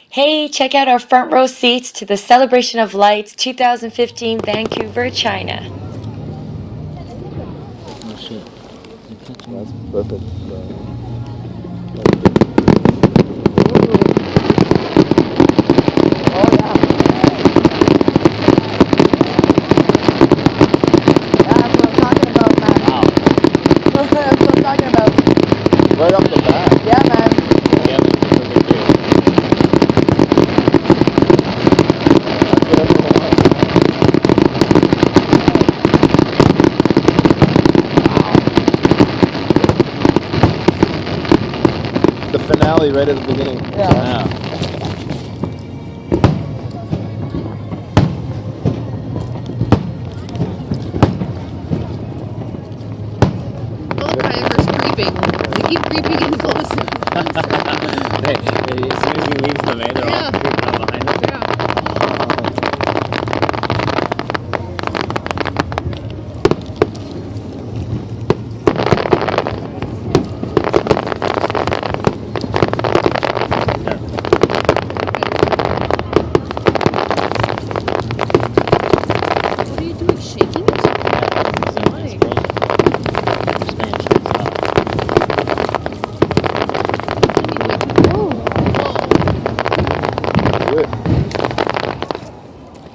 Hey, check out our front row seats to the Celebration of Lights 2015 Vancouver, China. Oh shit. That's perfect. Oh yeah. That's what I'm talking about, man. Wow. That's what I'm talking about. Right off the bat. Yeah, man. Yeah, perfect view. That's what everyone wants. The finale right at the beginning. Yeah. Yeah. Oh, the kayaker's creeping. They keep creeping in closer. As soon as he leaves the bay, they're all Yeah. creeping up behind him. Yeah. What are you doing? Shaking it? Why? Good.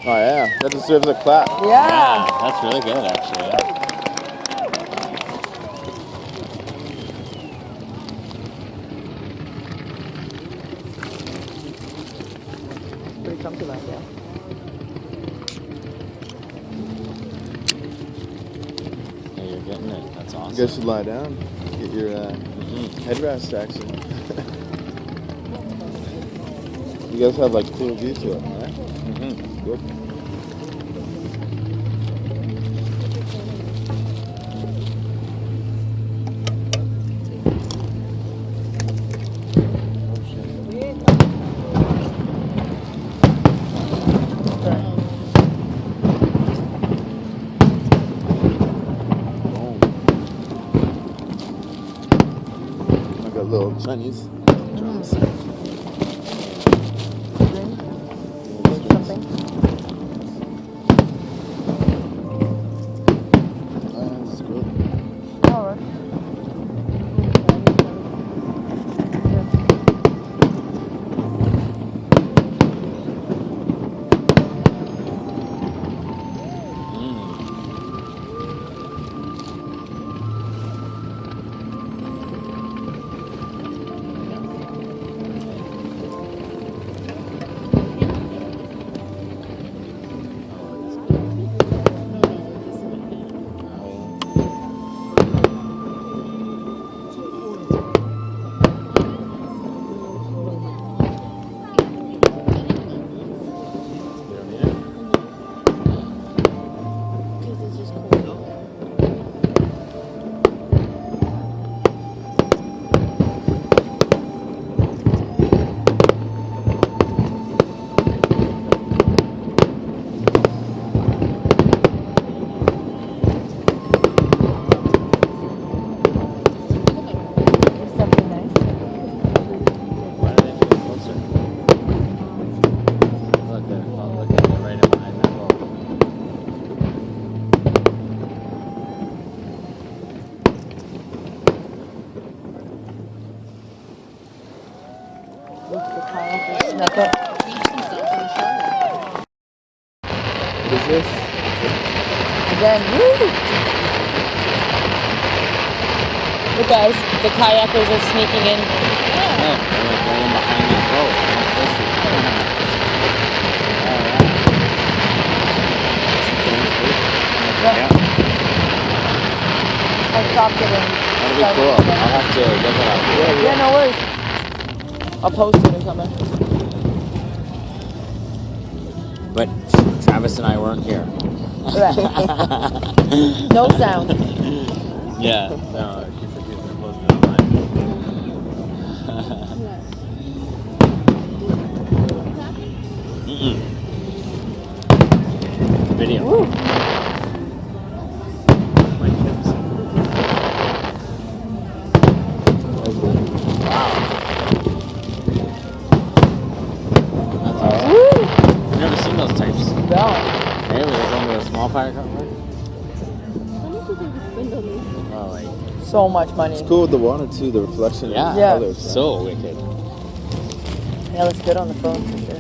Oh yeah, that deserves a clap. Yeah. Yeah, that's really good actually. Yeah. Pretty comfy back, yeah. Yeah, you're getting it. That's You awesome. guys should lie down. Get your headrest action. You guys have like cool view to it, right? Mm-hmm. Good. I got little Chinese drums. Something. This is good. Alright. Because it's just cold out. Something nice. Why are they getting closer? Look, they're right in behind that boat. Look, the kayak is snuck up. Beach themselves in the shower. What is this? Again, woo! Look guys, the kayakers are sneaking in. Yeah, they're in behind that boat. They're supposed Yeah. Yeah. I stopped it in. That'll be cool. I'll have to look it up. Yeah, no worries. I'll post it or something. But Travis and I weren't here. No sound. Yeah. No, she said she was gonna post it online. Video. Woo. My tips. Wow. small firecracker? How much did you spend on these? Oh, like, So much money. It's cool with the water too, the reflection yeah, of the Yeah. colors. so wicked. Yeah, looks good on the phone for sure.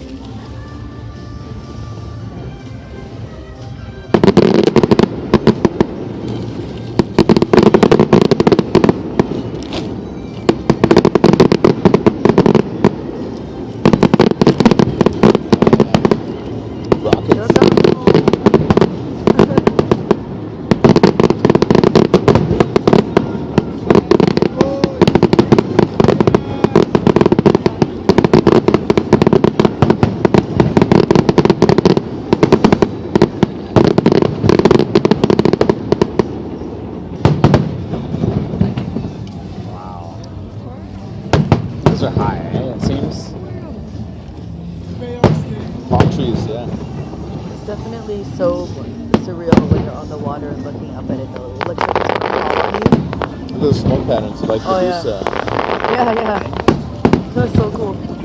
Rockets. Wow. Those are high, eh? It seems. Palm trees, yeah. It's definitely so surreal when you're on the water and looking up at it though. It looks like it's gonna fall on you. Look at the smoke patterns, like Oh, Medusa. Yeah, yeah. That's so cool.